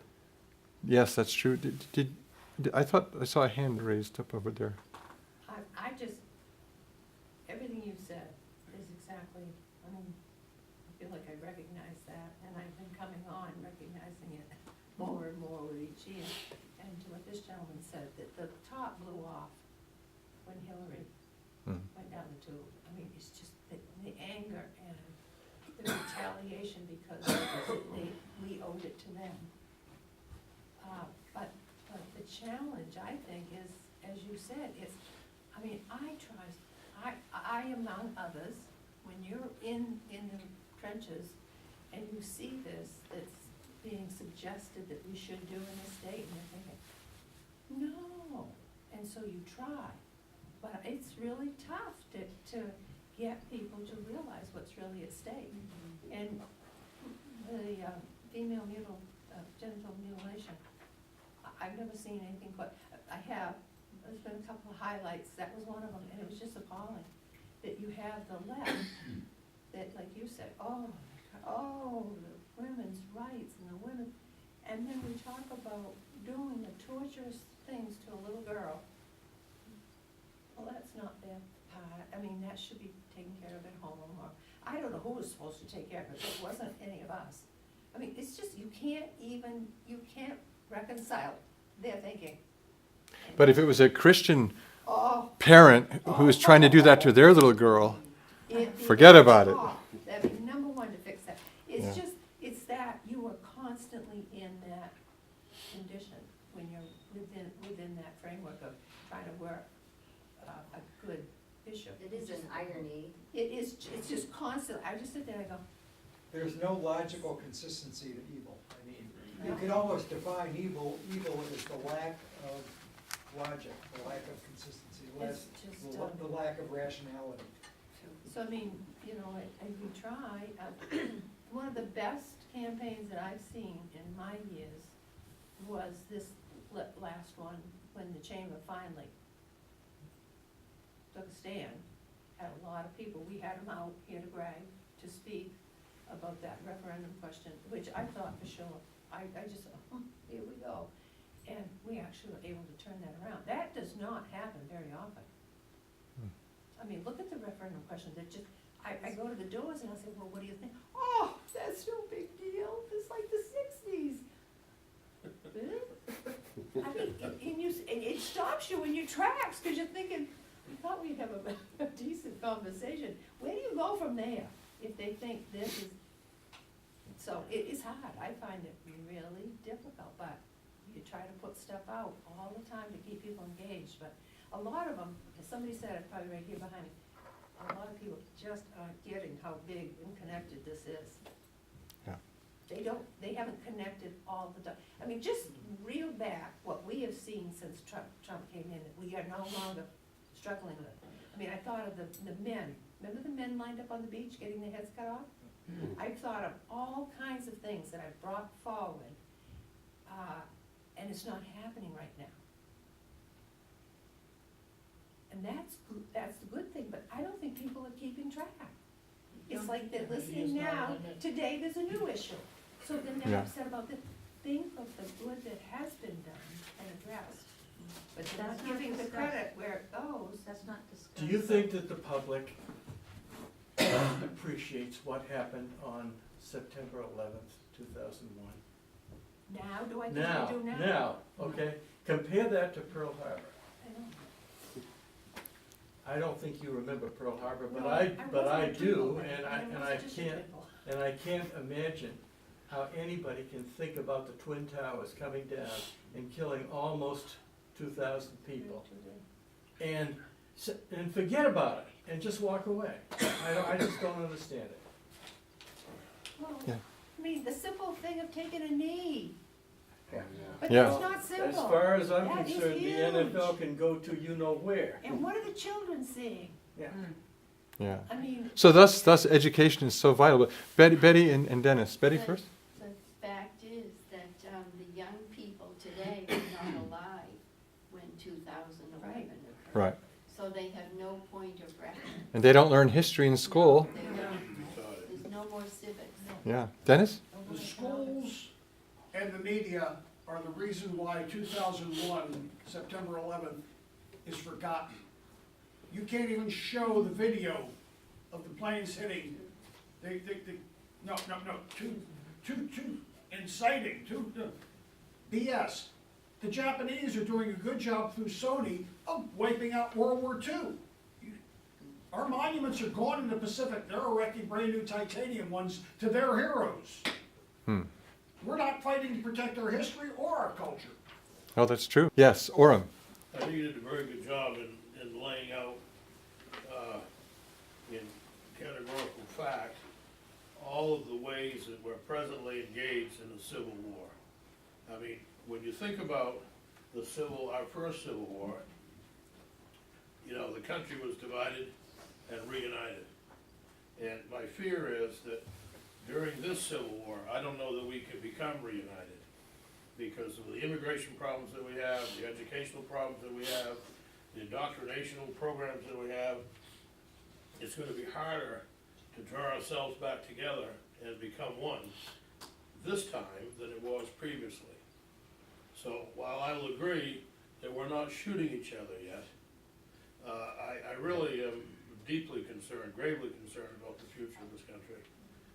Yes, that's true. I thought I saw a hand raised up over there. I just, everything you've said is exactly, I mean, I feel like I recognize that, and I've been coming on recognizing it more and more with each year. And to what this gentleman said, that the top blew off when Hillary went down the tube. I mean, it's just the anger and the retaliation because we owed it to them. But the challenge, I think, is, as you said, is, I mean, I among others, when you're in the trenches and you see this, that's being suggested that we should do in the state, and you're thinking, no, and so you try. But it's really tough to get people to realize what's really at stake. And the female genital mutilation, I've never seen anything but, there's been a couple of highlights, that was one of them, and it was just appalling. That you have the left, that, like you said, oh, the women's rights and the women, and then we talk about doing the torturous things to a little girl. Well, that's not their part. I mean, that should be taken care of at home, or, I don't know who was supposed to take care of it, but it wasn't any of us. I mean, it's just, you can't reconcile their thinking. But if it was a Christian Oh, parent who was trying to do that to their little girl, it'd be forget about it. top. That'd be number one to fix that. It's Yeah. just, it's that you are constantly in that condition when you're within that framework of trying to work a good issue. It is an irony. It is, it's just constant. I just sit there and I go, There's no logical consistency to evil. I mean, you could almost define evil as the lack of logic, the lack of consistency, It's just, the lack of rationality. so I mean, you know, and we try, one of the best campaigns that I've seen in my years was this last one, when the chamber finally took a stand. Had a lot of people, we had them out here to Greg to speak about that referendum question, which I thought for sure, I just thought, here we go. And we actually were able to turn that around. That does not happen very often. I mean, look at the referendum questions, it just, I go to the doors and I say, well, what do you think? Oh, that's no big deal, it's like the sixties. I mean, and it stops you in your tracks, cause you're thinking, I thought we'd have a decent conversation. Where do you go from there if they think this is, so it is hard, I find it really difficult, but you try to put stuff out all the time to keep people engaged, but a lot of them, as somebody said, it's probably right here behind me, a lot of people just aren't getting how big and connected this is. Yeah. They haven't connected all the time. I mean, just reel back what we have seen since Trump came in, that we are no longer struggling with it. I mean, I thought of the men, remember the men lined up on the beach getting their heads cut off? I've thought of all kinds of things that I've brought forward, and it's not happening right now. And that's the good thing, but I don't think people are keeping track. It's like they're listening now, today there's a new issue, so then they're Yeah. upset about this. Think of the good that has been done and addressed, but they're not That's not giving the discussed. credit where it goes. That's not discussed. Do you think that the public appreciates what happened on September 11th, 2001? Now, do I think I do now? Now, okay, compare that to Pearl Harbor. I don't. I don't think you remember Pearl Harbor, but No, I wasn't a do, Twinkle, and I I was just a can't, Twinkle. and I can't imagine how anybody can think about the Twin Towers coming down and killing almost 2,000 people, and forget about it, and just walk away. I just don't understand it. Well, Yeah. I mean, the simple thing of taking a knee, but Yeah. that's not simple. As far as I'm That is concerned, the huge. NFL can go to you-know-where. And what are the children seeing? Yeah. Yeah. I mean, So thus education is so vital. But Betty and Dennis. Betty But first? The fact is that the young people today were not alive when 2011 occurred. Right. So they have no point of reference. And they don't learn history in school. They don't. There's no more civics. Yeah. Dennis? The schools and the media are the reason why 2001, September 11th, is forgotten. You can't even show the video of the planes hitting. No, too inciting, BS. The Japanese are doing a good job through Sony of wiping out World War II. Our monuments are gone in the Pacific. They're erecting brand new titanium ones to their heroes. We're not fighting to protect our history or our culture. Oh, that's true. Yes, Orem. I think you did a very good job in laying out, in categorical fact, all of the ways that we're presently engaged in the Civil War. I mean, when you think about our first Civil War, you know, the country was divided and reunited. And my fear is that during this Civil War, I don't know that we can become reunited because of the immigration problems that we have, the educational problems that we have, the indoctrinational programs that we have. It's going to be harder to draw ourselves back together and become one this time than it was previously. So while I will agree that we're not shooting each other yet, I really am deeply concerned, gravely concerned about the future of this country.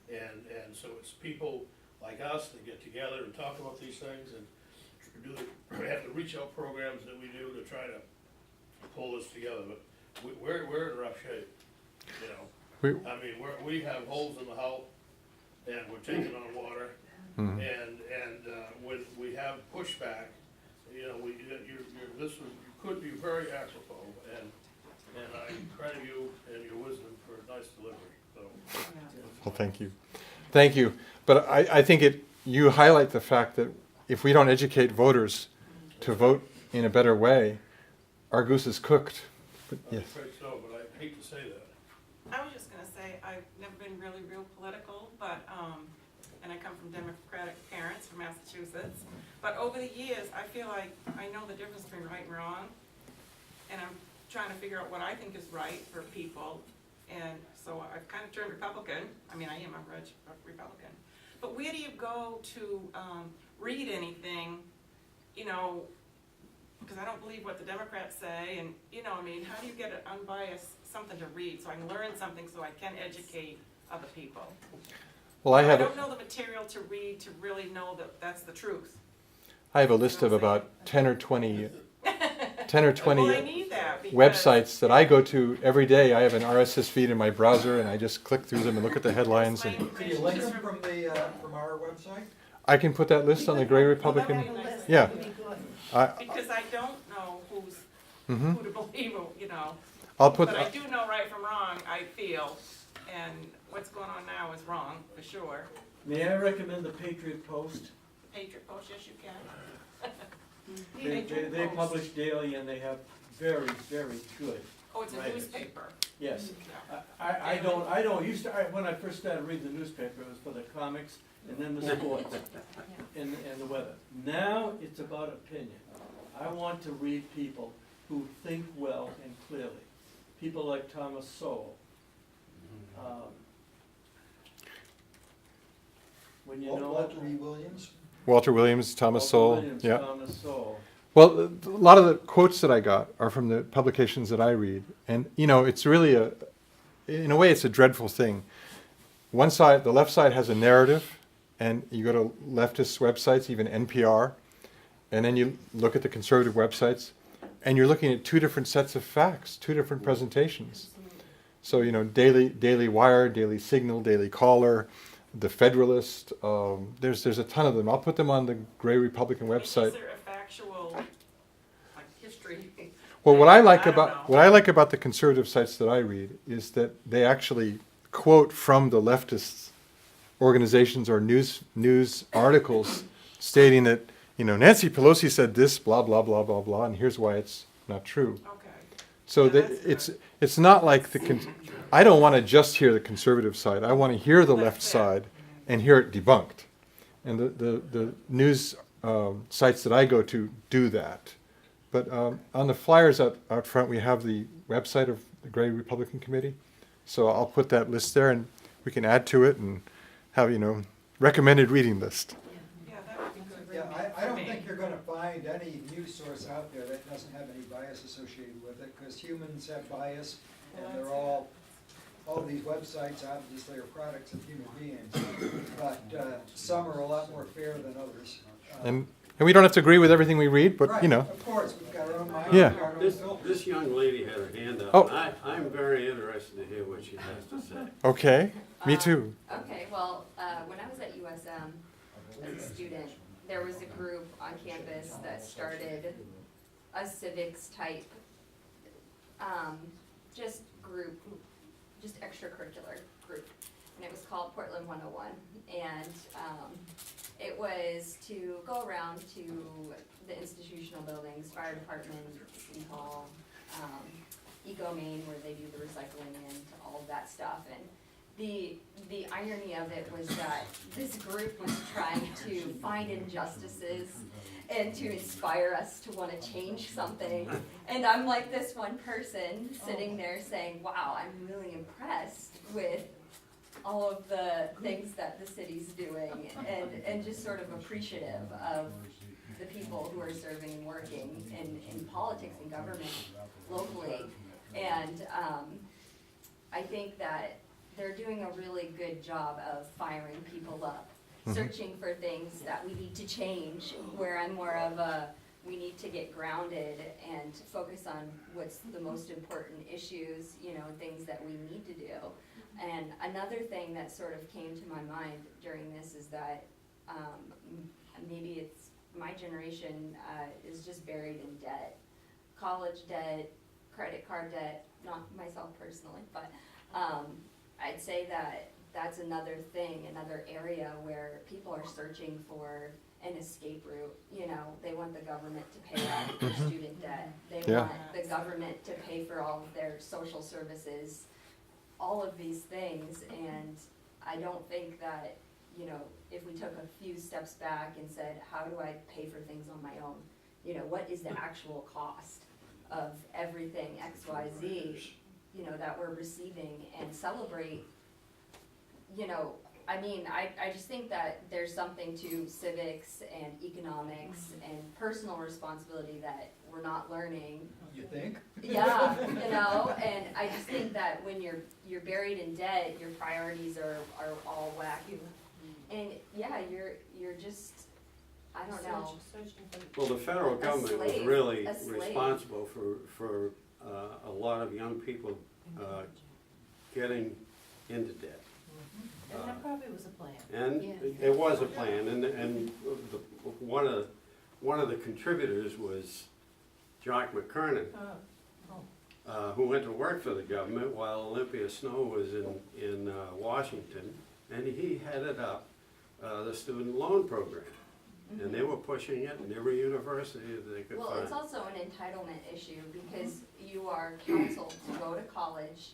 And so it's people like us that get together and talk about these things and we have the reach out programs that we do to try to pull this together. But we're in rough shape, you know. I mean, we have holes in the hull and we're taking on water. And when we have pushback, you know, you could be very apropos, and I credit you and your wisdom for a nice delivery. So, Well, thank you. Thank you. But I think you highlight the fact that if we don't educate voters to vote in a better way, our goose is cooked. But, yes. I'm afraid so, but I hate to say that. I was just gonna say, I've never been really real political, but, and I come from Democratic parents from Massachusetts. But over the years, I feel like I know the difference between right and wrong. And I'm trying to figure out what I think is right for people. And so I I've kind of turned Republican. I mean, I am a Republican. But where do you go to read anything, you know, because I don't believe what the Democrats say, and, you know, I mean, how do you get an unbiased something to read so I can learn something so I can educate other people? Well, I I have don't know the material to read to really know that that's the truth. I have a list of about 10 or 20 Well, I need that because websites that I go to every day. I have an RSS feed in my browser, and I just click through them and look at the headlines. my And Can you information link just them from from our website? I can put that list on the Gray Republican. Yeah. That'd be good. because I don't know who's Mhm. who to believe, you know. I'll put. But I do know right from wrong, I feel, and what's going on now is wrong, for sure. May I recommend the Patriot Post? Patriot Post, yes, you can. They publish daily and they have very, very good. Oh, it's a writers. newspaper. Yes. Yeah. I don't used to, when I first started reading the newspaper, it was for the comics and then the sports and the weather. Now it's about opinion. I want to read people who think well and clearly. People like Thomas Sowell. When you know. Walter E. Williams? Walter Williams, Thomas Walter Sowell. Williams, Yeah. Thomas Sowell. Well, a lot of the quotes that I got are from the publications that I read, and you know, it's really in a way, it's a dreadful thing. One side, the left side, has a narrative, and you go to leftist websites, even NPR, and then you look at the conservative websites, and you're looking at two different sets of facts, two different presentations. So you know, Daily Wire, Daily Signal, Daily Caller, the Federalist. There's a ton of them. I'll put them on the Gray Republican website. Is there a factual, like, history? Well, what I like don't about the conservative sites that I read is that they actually quote from the leftist organizations or news articles stating that, you know, Nancy Pelosi said this, blah blah blah blah blah, and here's why it's not true. Okay. So Yeah, that it's not like I don't want to just hear the conservative side. I want to hear the left That's it. side and hear it debunked. And the news sites that I go to do that. But on the flyers out front, we have the website of the Gray Republican Committee. So I'll put that list there, and we can add to it and have, you know, recommended reading list. Yeah, that would be good. Yeah, I don't for me. think you're gonna find any news source out there that doesn't have any bias associated with it, because humans have bias, and Well, they're that's all these websites obviously are products of human beings, but some are a lot more fair than others. And we don't have to agree with everything we read, but, Right, you know. of course, we've got our own mind, Yeah. we've got our own This, filters. this young lady had her hand up, Oh. and I'm very interested to hear what she has to say. Okay, me too. Okay, well, when I was at USM as a student, there was a group on campus that started a civics type, just group, just extracurricular group. And it was called Portland 101. And it was to go around to the institutional buildings, fire department, city hall, eco-main where they do the recycling and all of that stuff. And the irony of it was that this group was trying to find injustices and to inspire us to want to change something. And I'm like this one person sitting there saying, wow, I'm really impressed with all of the things that the city's doing, and just sort of appreciative of the people who are serving and working in politics and government locally. And I think that they're doing a really good job of firing people up, searching for things that we need to change, where I'm more of a, we need to get grounded and focus on what's the most important issues, you know, things that we need to do. And another thing that sort of came to my mind during this is that maybe it's my generation is just buried in debt, college debt, credit card debt, not myself personally, but I'd say that that's another thing, another area where people are searching for an escape route. You know, they want the government to pay off their student debt. They Yeah. want the government to pay for all of their social services, all of these things. And I don't think that, you know, if we took a few steps back and said, how do I pay for things on my own? You know, what is the actual cost of everything X, Y, Z? you know, that we're receiving and celebrate, you know, I mean, I just think that there's something to civics and economics and personal responsibility that we're not learning. You think? Yeah, you know, and I just think that when you're buried in debt, your priorities are all wacky. And yeah, you're just, I don't know. Well, the federal A government was slave, really a slave. responsible for a lot of young people getting into debt. And that probably was a plan. And Yeah. it was a plan, and one of the contributors was Jock McKernan, who went to work for the government while Olympia Snow was in Washington, and he headed up the student loan program. And they were pushing it in every university that they could Well, find. it's also an entitlement issue because you are counseled to go to college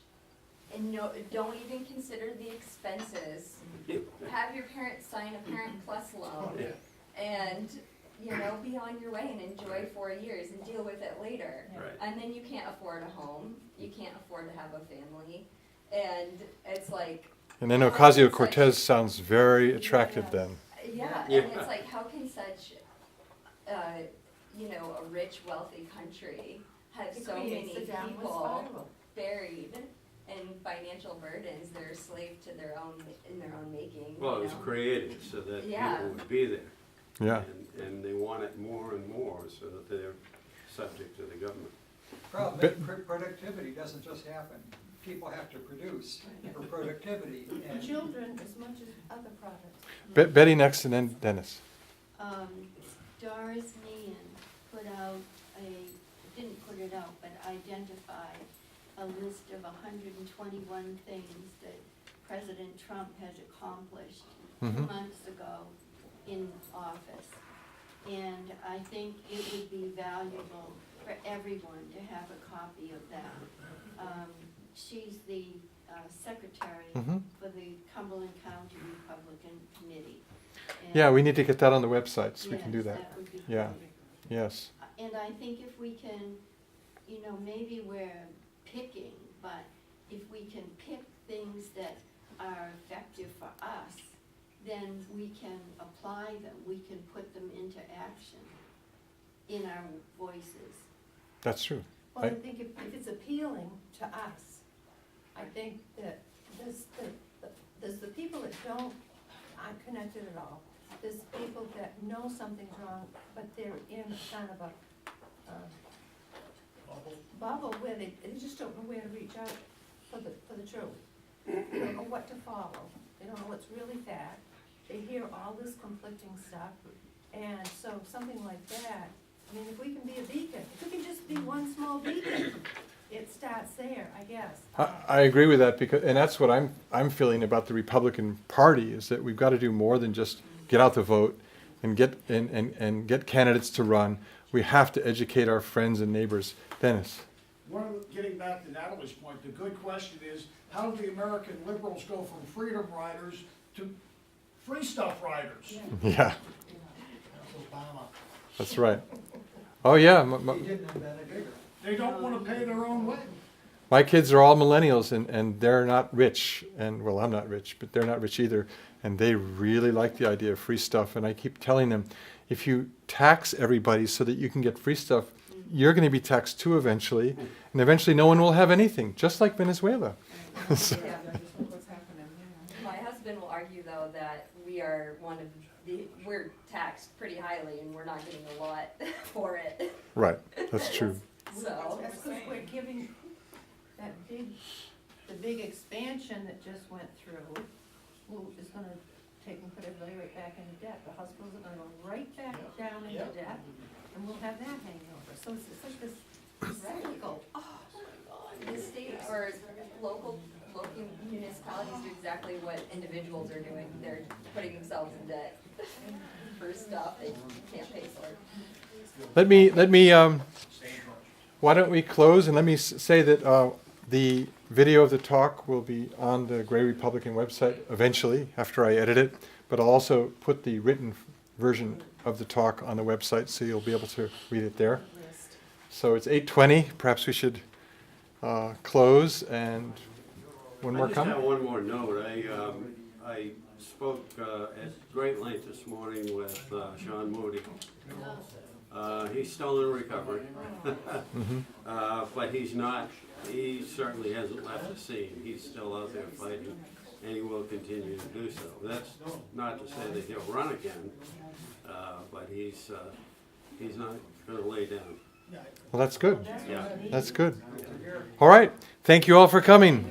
and don't even consider the expenses. Have your parents sign a Parent Plus loan Yeah. and, you know, be on your way and enjoy 4 years and deal with it later. Right. And then you can't afford a home, you can't afford to have a family, and it's like, And then Ocasio-Cortez sounds very attractive then. yeah, Yeah. and it's like, how can such, you know, a rich, wealthy country have It so creates many a downward people spiral. buried in financial burdens? They're a slave to their own, in their own making, Well, it you was know? created so that Yeah. people would be there. Yeah. And they want it more and more so that they're subject to the government. Problem But- is, productivity doesn't just happen. People have to produce for productivity, and Children as much as other products. Betty next, and then Dennis. Doris Meehan put out didn't put it out, but identified a list of 121 things that President Trump has accomplished 2 Mhm. months ago in office. And I think it would be valuable for everyone to have a copy of that. She's the secretary Mhm. for the Cumberland County Republican Committee. And Yeah, we need to get that on the website so we can do yes, that. would be Yeah. great. Yes. And I think if we can, you know, maybe we're picking, but if we can pick things that are effective for us, then we can apply them, we can put them into action in our voices. That's true. Well, I Right. think if it's appealing to us, I think that there's the people that aren't connected at all. There's people that know something's wrong, but they're in kind of a bubble where they just don't know where to reach out for the truth. They don't know what to follow. They don't know what's really fact. They hear all this conflicting stuff. And so something like that, I mean, if we can be a beacon, if we can just be one small beacon, it starts there, I guess. I agree with that because, and that's what I'm feeling about the Republican Party is that we've got to do more than just get out the vote and get candidates to run. We have to educate our friends and neighbors. Dennis. Getting back to Natalie's point, the good question is, how do the American liberals go from freedom riders to free stuff riders? Yeah, Obama. that's right. Oh yeah, he didn't invent it either. They don't want to pay their own way. my kids are all millennials and they're not rich. And well, I'm not rich, but they're not rich either. And they really like the idea of free stuff. And I keep telling them, if you tax everybody so that you can get free stuff, you're going to be taxed too eventually. And eventually no one will have anything, just like Venezuela. So- Yeah. My husband will argue though that we are we're taxed pretty highly and we're not getting a lot for it, Right, that's true. so. That's because we're giving the big expansion that just went through, is gonna take and put everybody right back into debt. The hospitals are gonna go right back down into Yep. debt, and we'll have that hanging over. So it's like this cyclical. The state or local municipalities do exactly what individuals are doing. They're putting themselves in debt for stuff they can't pay for. Let me, why don't we close and let me say that the video of the talk will be on the Gray Republican website eventually, after I edit it, but I'll also put the written version of the talk on the website so you'll be able to read it there. So it's 8:20, perhaps we should close and one more I just have comment? one more note. I spoke at great length this morning with Sean Moody. He's still in recovery, but he's not. He certainly hasn't left the scene. He's still out there fighting, and he will continue to do so. That's not to say that he'll run again, but he's not going to lay down. Well, that's good. Yeah. That's good. All right. Thank you all for coming.